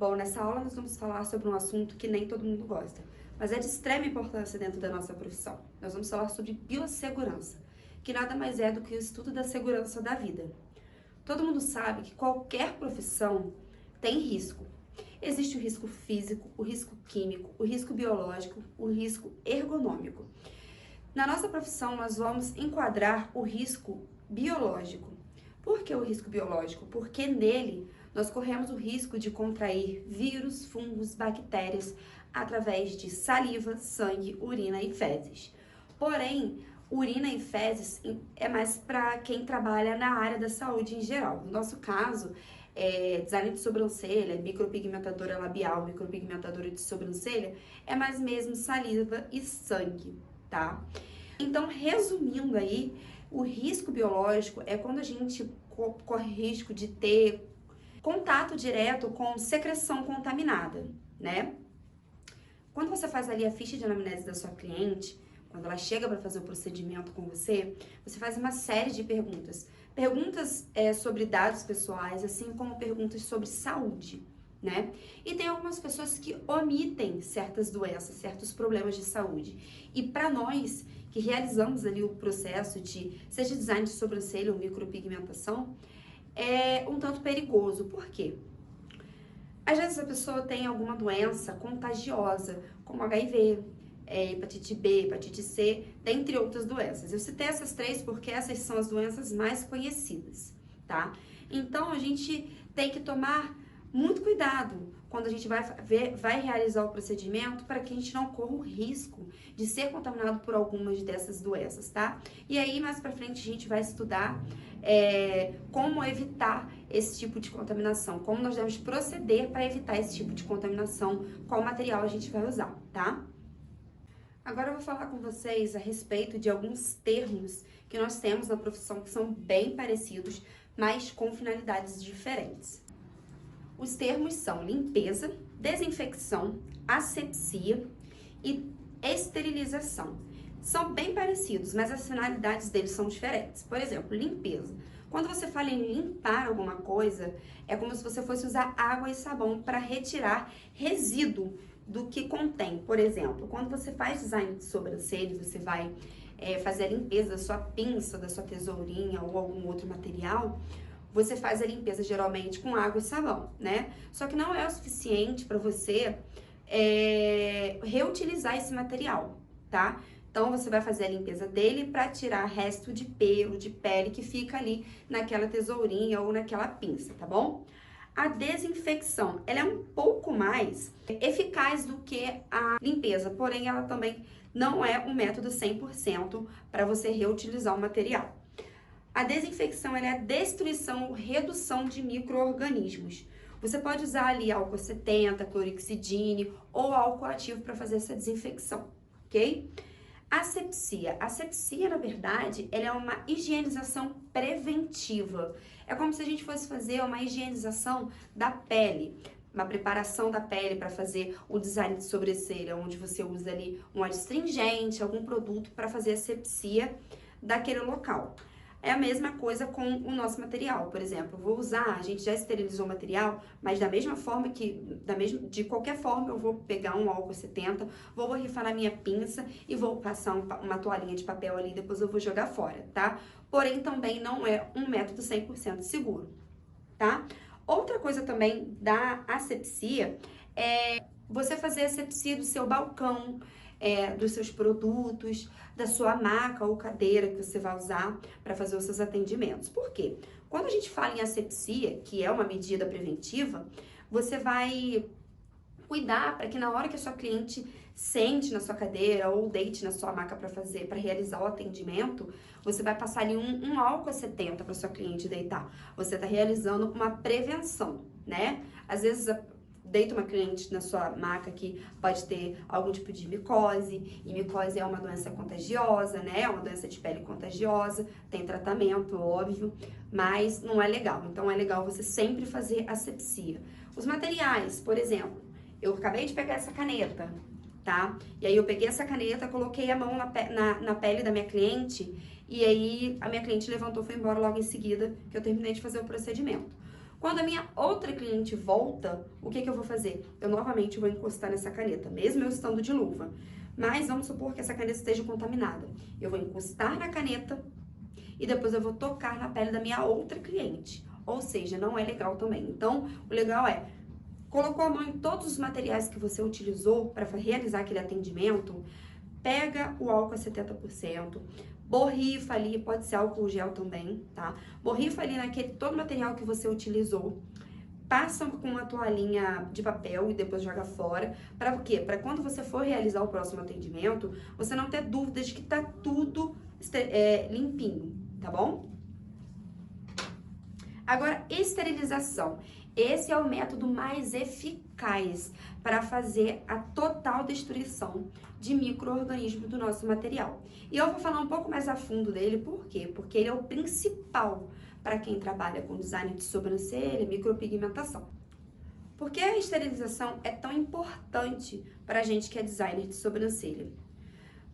Bom, nessa aula nós vamos falar sobre um assunto que nem todo mundo gosta, mas é de extrema importância dentro da nossa profissão. Nós vamos falar sobre biossegurança, que nada mais é do que o estudo da segurança da vida. Todo mundo sabe que qualquer profissão tem risco. Existe o risco físico, o risco químico, o risco biológico, o risco ergonômico. Na nossa profissão, nós vamos enquadrar o risco biológico. Por que o risco biológico? Porque nele nós corremos o risco de contrair vírus, fungos, bactérias através de saliva, sangue, urina e fezes. Porém, urina e fezes é mais para quem trabalha na área da saúde em geral. No nosso caso, design de sobrancelha, micropigmentadora labial, micropigmentadora de sobrancelha, é mais mesmo saliva e sangue, tá? Então, resumindo aí, o risco biológico é quando a gente corre risco de ter contato direto com secreção contaminada, né? Quando você faz ali a ficha de anamnese da sua cliente, quando ela chega para fazer o procedimento com você, você faz uma série de perguntas. Perguntas sobre dados pessoais, assim como perguntas sobre saúde, né? E tem algumas pessoas que omitem certas doenças, certos problemas de saúde. E para nós que realizamos ali o processo de, seja design de sobrancelha ou micropigmentação, é um tanto perigoso. Por quê? Às vezes a pessoa tem alguma doença contagiosa, como HIV, hepatite B, hepatite C, dentre outras doenças. Eu citei essas três porque essas são as doenças mais conhecidas, tá? Então a gente tem que tomar muito cuidado quando a gente vai realizar o procedimento para que a gente não corra o risco de ser contaminado por algumas dessas doenças, tá? E aí, mais pra frente, a gente vai estudar como evitar esse tipo de contaminação, como nós devemos proceder para evitar esse tipo de contaminação, qual material a gente vai usar, tá? Agora eu vou falar com vocês a respeito de alguns termos que nós temos na profissão que são bem parecidos, mas com finalidades diferentes. Os termos são limpeza, desinfecção, asepsia e esterilização. São bem parecidos, mas as finalidades deles são diferentes. Por exemplo, limpeza. Quando você fala em limpar alguma coisa, é como se você fosse usar água e sabão para retirar resíduo do que contém. Por exemplo, quando você faz design de sobrancelha, você vai fazer a limpeza da sua pinça, da sua tesourinha ou algum outro material, você faz a limpeza geralmente com água e sabão, né? Só que não é o suficiente para você reutilizar esse material, tá? Então, você vai fazer a limpeza dele para tirar resto de pelo, de pele que fica ali naquela tesourinha ou naquela pinça, tá bom? A desinfecção, ela é um pouco mais eficaz do que a limpeza, porém ela também não é um método 100% para você reutilizar o material. A desinfecção é a destruição ou redução de micro-organismos. Você pode usar ali álcool 70, clorixidine ou álcool ativo para fazer essa desinfecção, ok? Asepsia. Asepsia, na verdade, ela é uma higienização preventiva. É como se a gente fosse fazer uma higienização da pele, uma preparação da pele para fazer o design de sobrancelha, onde você usa ali um adstringente, algum produto para fazer asepsia daquele local. É a mesma coisa com o nosso material, por exemplo, vou usar, a gente já esterilizou o material, mas da mesma forma de qualquer forma eu vou pegar um álcool 70, vou borrifar na minha pinça e vou passar uma toalhinha de papel ali, depois eu vou jogar fora, tá? Porém, também não é um método 100% seguro, tá? Outra coisa também da asepsia é você fazer a asepsia do seu balcão, dos seus produtos, da sua maca ou cadeira que você vai usar para fazer os seus atendimentos. Por quê? Quando a gente fala em asepsia, que é uma medida preventiva, você vai cuidar para que na hora que a sua cliente sente na sua cadeira ou deite na sua maca para realizar o atendimento, você vai passar ali um álcool 70 para sua cliente deitar. Você está realizando uma prevenção, né? Às vezes deita uma cliente na sua maca que pode ter algum tipo de micose, e micose é uma doença contagiosa, né? É uma doença de pele contagiosa, tem tratamento, óbvio, mas não é legal. Então é legal você sempre fazer asepsia. Os materiais, por exemplo, eu acabei de pegar essa caneta, tá? E aí eu peguei essa caneta, coloquei a mão na pele da minha cliente, e aí a minha cliente levantou e foi embora logo em seguida que eu terminei de fazer o procedimento. Quando a minha outra cliente volta, o que eu vou fazer? Eu novamente vou encostar nessa caneta, mesmo eu estando de luva. Mas vamos supor que essa caneta esteja contaminada. Eu vou encostar na caneta e depois eu vou tocar na pele da minha outra cliente. Ou seja, não é legal também. Então, o legal é, colocou a mão em todos os materiais que você utilizou para realizar aquele atendimento, pega o álcool a 70%, borrifa ali, pode ser álcool gel também, tá? Borrifa ali naquele todo o material que você utilizou, passa com uma toalhinha de papel e depois joga fora. Para quê? Para quando você for realizar o próximo atendimento, você não ter dúvidas de que tá tudo limpinho, tá bom? Agora, esterilização. Esse é o método mais eficaz para fazer a total destruição de micro-organismos do nosso material. E eu vou falar um pouco mais a fundo dele, por quê? Porque ele é o principal para quem trabalha com design de sobrancelha, micropigmentação. Por que a esterilização é tão importante para a gente que é designer de sobrancelha?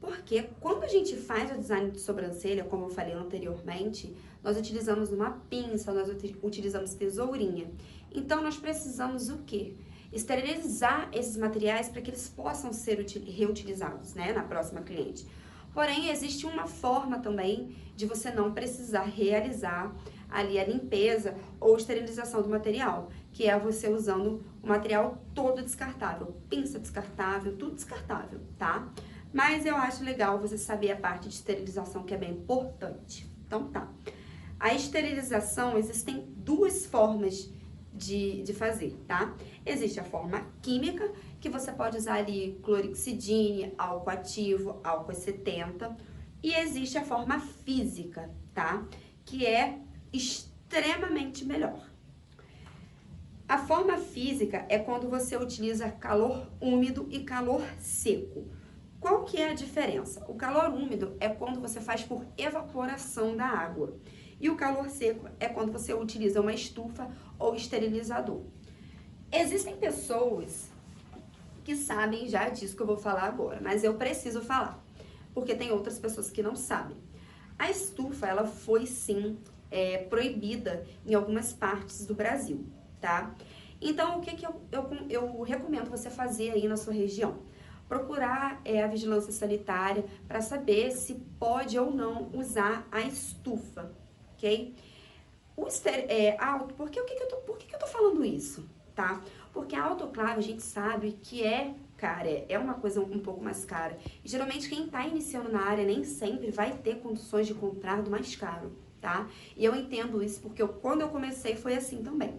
Porque quando a gente faz o design de sobrancelha, como eu falei anteriormente, nós utilizamos uma pinça, nós utilizamos tesourinha. Então, nós precisamos o quê? Esterilizar esses materiais para que eles possam ser reutilizados, né, na próxima cliente. Porém, existe uma forma também de você não precisar realizar ali a limpeza ou esterilização do material, que é você usando o material todo descartável, pinça descartável, tudo descartável, tá? Mas eu acho legal você saber a parte de esterilização, que é bem importante. Então tá. A esterilização, existem duas formas de fazer, tá? Existe a forma química, que você pode usar ali clorixidine, álcool ativo, álcool 70. E existe a forma física, tá? Que é extremamente melhor. A forma física é quando você utiliza calor úmido e calor seco. Qual que é a diferença? O calor úmido é quando você faz por evaporação da água. E o calor seco é quando você utiliza uma estufa ou esterilizador. Existem pessoas que sabem já disso que eu vou falar agora, mas eu preciso falar, porque tem outras pessoas que não sabem. A estufa, ela foi sim proibida em algumas partes do Brasil, tá? Então, o que eu recomendo você fazer aí na sua região? Procurar a vigilância sanitária para saber se pode ou não usar a estufa, ok? Por que eu tô falando isso, tá? Porque a autoclave a gente sabe que cara, é uma coisa um pouco mais cara. E, geralmente quem tá iniciando na área nem sempre vai ter condições de comprar do mais caro, tá? E eu entendo isso porque quando eu comecei foi assim também.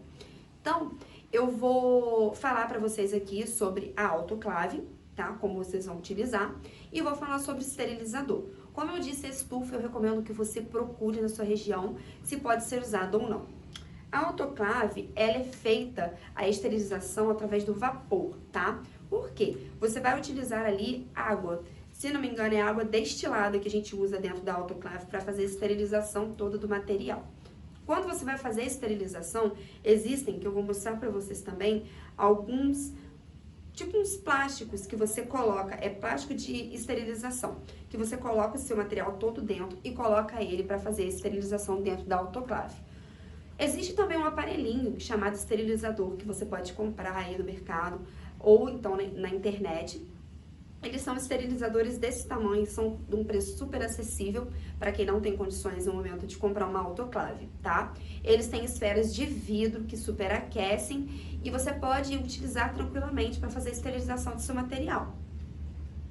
Então, eu vou falar para vocês aqui sobre a autoclave, tá? Como vocês vão utilizar. E vou falar sobre esterilizador. Como eu disse, a estufa eu recomendo que você procure na sua região se pode ser usado ou não. A autoclave, ela é feita a esterilização através do vapor, tá? Por quê? Você vai utilizar ali água. Se não me engano, é água destilada que a gente usa dentro da autoclave para fazer a esterilização toda do material. Quando você vai fazer a esterilização, existem, que eu vou mostrar para vocês também, alguns tipo uns plásticos que você coloca, é plástico de esterilização, que você coloca o seu material todo dentro e coloca ele para fazer a esterilização dentro da autoclave. Existe também um aparelhinho chamado esterilizador que você pode comprar aí no mercado ou então na internet. Eles são esterilizadores desse tamanho, são de um preço super acessível para quem não tem condições no momento de comprar uma autoclave, tá? Eles têm esferas de vidro que superaquecem e você pode utilizar tranquilamente para fazer a esterilização do seu material.